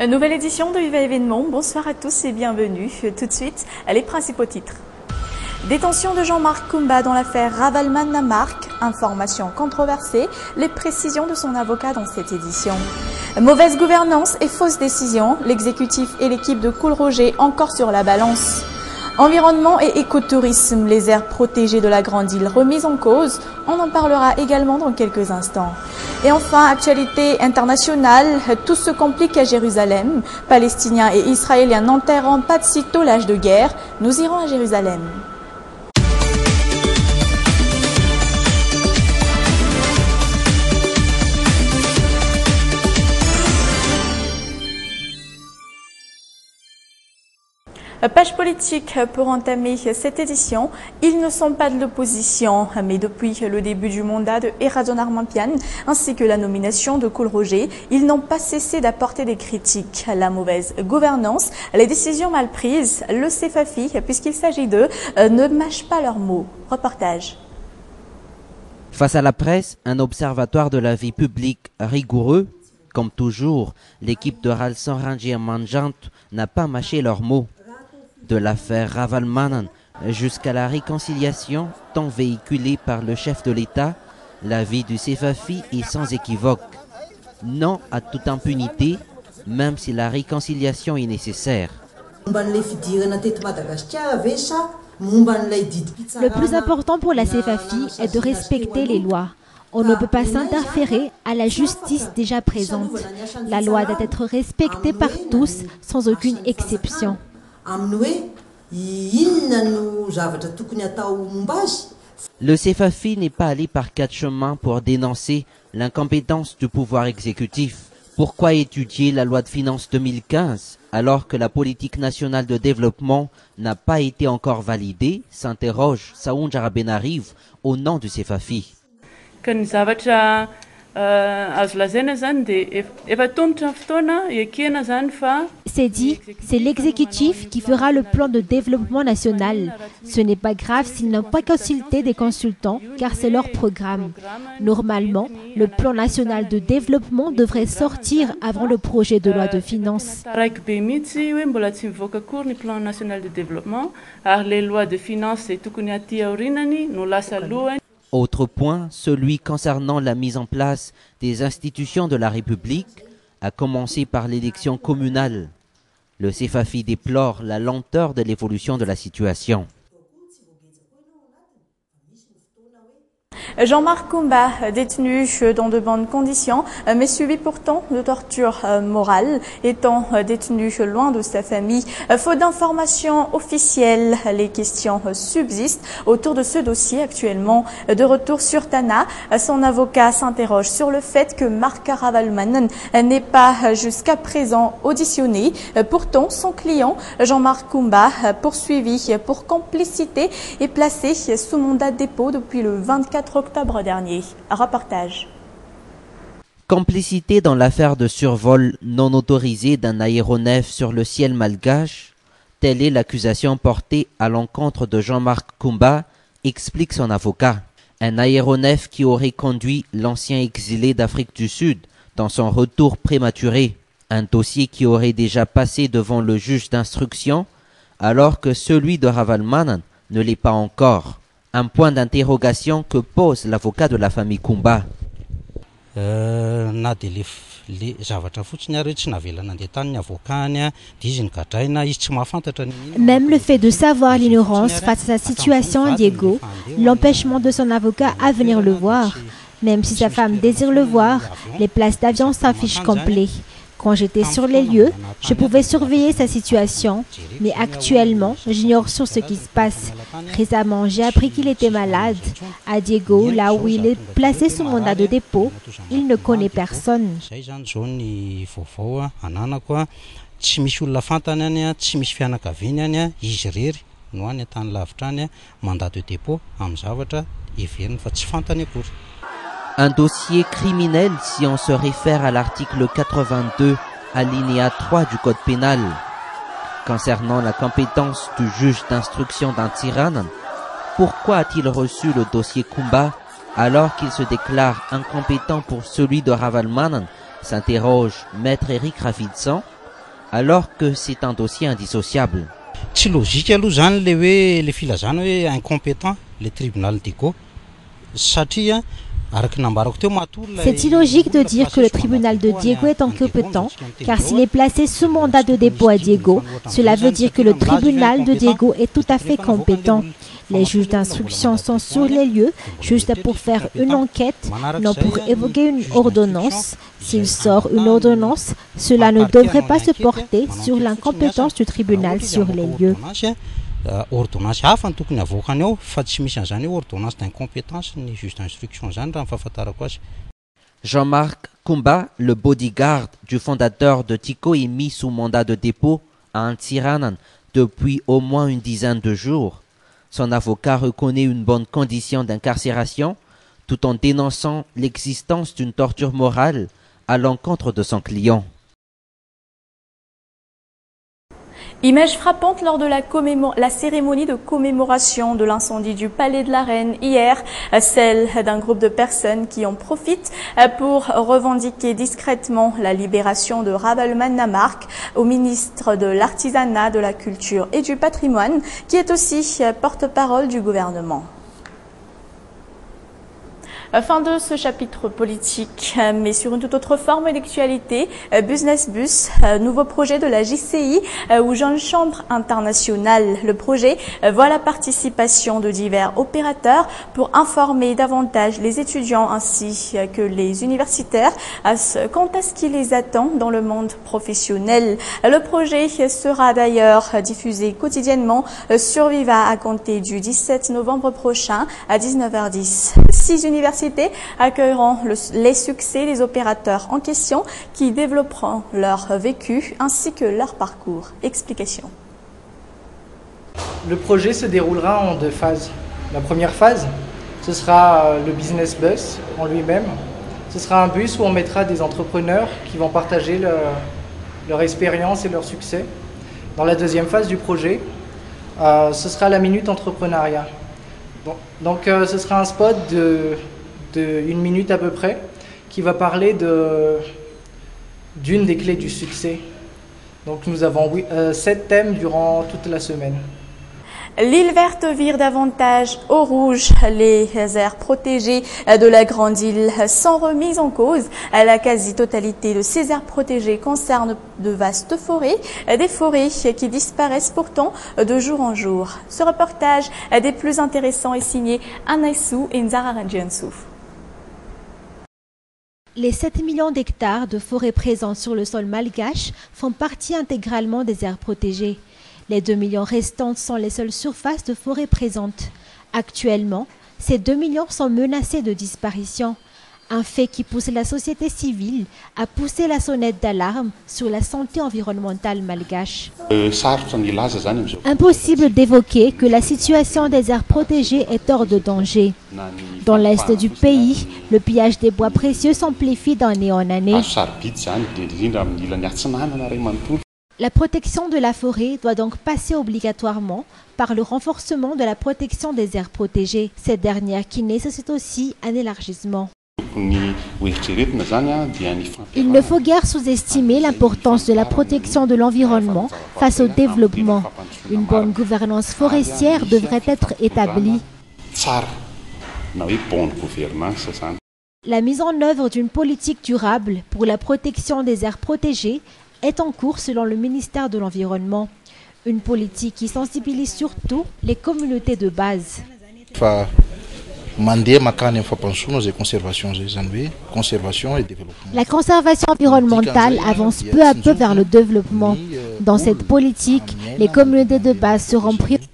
Nouvelle édition de UVA Événement. Bonsoir à tous et bienvenue. Tout de suite, les principaux titres. Détention de Jean-Marc Koumba dans l'affaire Ravalman-Namarque. Information controversée. Les précisions de son avocat dans cette édition. Mauvaise gouvernance et fausse décision. L'exécutif et l'équipe de Cool Roger encore sur la balance. Environnement et écotourisme, les aires protégées de la Grande Île remises en cause. On en parlera également dans quelques instants. Et enfin, actualité internationale, tout se complique à Jérusalem. Palestiniens et Israéliens n'enterrant pas de sitôt l'âge de guerre. Nous irons à Jérusalem. Page politique pour entamer cette édition. Ils ne sont pas de l'opposition, mais depuis le début du mandat de Erazon Armampian ainsi que la nomination de Cool Roger, ils n'ont pas cessé d'apporter des critiques. La mauvaise gouvernance, les décisions mal prises, le CFAFI, puisqu'il s'agit d'eux, ne mâchent pas leurs mots. Reportage. Face à la presse, un observatoire de la vie publique rigoureux. Comme toujours, l'équipe de Ralsan Rangier Manjant n'a pas mâché leurs mots. De l'affaire Ravalman jusqu'à la réconciliation tant véhiculée par le chef de l'État, l'avis du CFAFI est sans équivoque. Non à toute impunité, même si la réconciliation est nécessaire. Le plus important pour la CFAFI est de respecter les lois. On ne peut pas s'interférer à la justice déjà présente. La loi doit être respectée par tous, sans aucune exception. Le CFAFI n'est pas allé par quatre chemins pour dénoncer l'incompétence du pouvoir exécutif. Pourquoi étudier la loi de finances 2015 alors que la politique nationale de développement n'a pas été encore validée, s'interroge Saoun Jarabenariv au nom du CFAFI. C'est dit, c'est l'exécutif qui fera le plan de développement national. Ce n'est pas grave s'ils n'ont pas consulté des consultants, car c'est leur programme. Normalement, le plan national de développement devrait sortir avant le projet de loi de finances. Autre point, celui concernant la mise en place des institutions de la République, à commencer par l'élection communale. Le CFAFI déplore la lenteur de l'évolution de la situation. Jean-Marc Koumba, détenu dans de bonnes conditions, mais subi pourtant de torture morale, étant détenu loin de sa famille. Faute d'informations officielles, les questions subsistent autour de ce dossier actuellement. De retour sur Tana, son avocat s'interroge sur le fait que Marc Ravalman n'est pas jusqu'à présent auditionné. Pourtant, son client, Jean-Marc Koumba, poursuivi pour complicité, est placé sous mandat de dépôt depuis le 24 octobre dernier. Reportage. Complicité dans l'affaire de survol non autorisé d'un aéronef sur le ciel malgache, telle est l'accusation portée à l'encontre de Jean-Marc Koumba, explique son avocat. Un aéronef qui aurait conduit l'ancien exilé d'Afrique du Sud dans son retour prématuré. Un dossier qui aurait déjà passé devant le juge d'instruction, alors que celui de Ravalman ne l'est pas encore. Un point d'interrogation que pose l'avocat de la famille Koumba. Même le fait de savoir l'ignorance face à sa situation à Diego, l'empêchement de son avocat à venir le voir. Même si sa femme désire le voir, les places d'avion s'affichent complètes. Quand j'étais sur les lieux, je pouvais surveiller sa situation, mais actuellement, j'ignore sur ce qui se passe. Récemment, j'ai appris qu'il était malade. À Diego, là où il est placé sous mandat de dépôt, il ne connaît personne. Un dossier criminel si on se réfère à l'article 82, alinéa 3 du Code pénal. Concernant la compétence du juge d'instruction d'un tyranne, pourquoi a-t-il reçu le dossier Koumba alors qu'il se déclare incompétent pour celui de Ravalman, s'interroge Maître Eric Rafidsan, alors que c'est un dossier indissociable. Tsy logique aloha zany le filazana hoe incompétent le tribunal d'Ego satria araky nambarako teo matory. C'est illogique de dire que le tribunal de Diego est incompétent, car s'il est placé sous mandat de dépôt à Diego, cela veut dire que le tribunal de Diego est tout à fait compétent. Les juges d'instruction sont sur les lieux juste pour faire une enquête, non pour évoquer une ordonnance. S'il sort une ordonnance, cela ne devrait pas se porter sur l'incompétence du tribunal sur les lieux. Ordonnance hafa ny tokony avoakany ao fa tsy misy an'izany hoe ordonnance d'incompétence ny juge d'instruction zany raha ny fahafantarako azy. Jean-Marc Koumba, le bodyguard du fondateur de Tico, est mis sous mandat de dépôt à Antiranan depuis au moins une dizaine de jours. Son avocat reconnaît une bonne condition d'incarcération tout en dénonçant l'existence d'une torture morale à l'encontre de son client. Image frappante lors de la cérémonie de commémoration de l'incendie du Palais de la Reine hier, celle d'un groupe de personnes qui en profitent pour revendiquer discrètement la libération de Ravaloman Namark, au ministre de l'Artisanat, de la Culture et du Patrimoine, qui est aussi porte-parole du gouvernement. Fin de ce chapitre politique, mais sur une toute autre forme d'actualité, Business Bus, nouveau projet de la JCI ou Jeune Chambre Internationale. Le projet voit la participation de divers opérateurs pour informer davantage les étudiants ainsi que les universitaires quant à ce qui les attend dans le monde professionnel. Le projet sera d'ailleurs diffusé quotidiennement sur Viva à compter du 17 novembre prochain à 19h10. 6 universités accueilleront les succès des opérateurs en question qui développeront leur vécu ainsi que leur parcours. Explication. Le projet se déroulera en 2 phases. La première phase, ce sera le Business Bus en lui-même. Ce sera un bus où on mettra des entrepreneurs qui vont partager leur expérience et leur succès. Dans la deuxième phase du projet, ce sera la Minute Entrepreneuriat. Donc ce sera un spot de 1 minute à peu près qui va parler d'une des clés du succès. Donc nous avons 7 thèmes durant toute la semaine. L'île verte vire davantage au rouge. Les aires protégées de la grande île sont remises en cause. La quasi-totalité de ces aires protégées concernent de vastes forêts, des forêts qui disparaissent pourtant de jour en jour. Ce reportage des plus intéressants est signé Anaïsou et Nzara Ranjiansou. Les 7 millions d'hectares de forêts présentes sur le sol malgache font partie intégralement des aires protégées. Les 2 millions restantes sont les seules surfaces de forêt présentes. Actuellement, ces 2 millions sont menacés de disparition. Un fait qui pousse la société civile à pousser la sonnette d'alarme sur la santé environnementale malgache. Impossible d'évoquer que la situation des aires protégées est hors de danger. Dans l'est du pays, le pillage des bois précieux s'amplifie d'année en année. La protection de la forêt doit donc passer obligatoirement par le renforcement de la protection des aires protégées, cette dernière qui nécessite aussi un élargissement. Il ne faut guère sous-estimer l'importance de la protection de l'environnement face au développement. Une bonne gouvernance forestière devrait être établie. La mise en œuvre d'une politique durable pour la protection des aires protégées est en cours selon le ministère de l'Environnement. Une politique qui sensibilise surtout les communautés de base. La conservation environnementale avance peu à peu vers le développement. Dans cette politique, les communautés de base seront prioritaires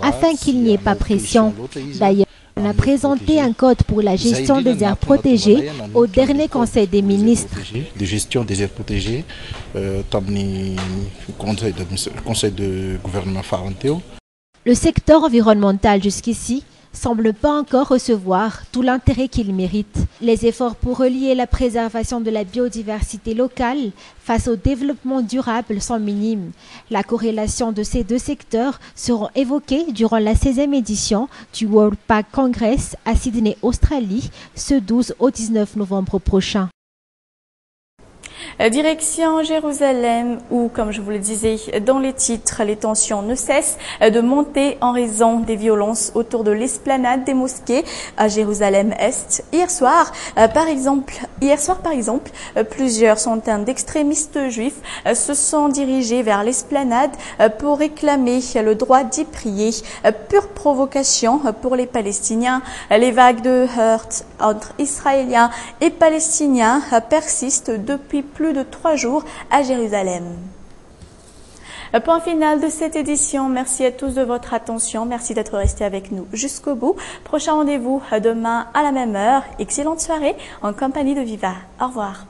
afin qu'il n'y ait pas pression. D'ailleurs, on a présenté un code pour la gestion des aires protégées au dernier Conseil des ministres. De gestion des aires protégées, conseil de gouvernement Faranteo. Le secteur environnemental jusqu'ici semble pas encore recevoir tout l'intérêt qu'il mérite. Les efforts pour relier la préservation de la biodiversité locale face au développement durable sont minimes. La corrélation de ces 2 secteurs seront évoqués durant la 16e édition du World Park Congress à Sydney, Australie, ce 12 au 19 novembre prochain. Direction Jérusalem où, comme je vous le disais dans les titres, les tensions ne cessent de monter en raison des violences autour de l'esplanade des mosquées à Jérusalem-Est. Hier soir, par exemple, plusieurs centaines d'extrémistes juifs se sont dirigés vers l'esplanade pour réclamer le droit d'y prier. Pure provocation pour les Palestiniens. Les vagues de heurts entre Israéliens et Palestiniens persistent depuis plus de 3 jours à Jérusalem. Point final de cette édition. Merci à tous de votre attention. Merci d'être restés avec nous jusqu'au bout. Prochain rendez-vous demain à la même heure. Excellente soirée en compagnie de Viva. Au revoir.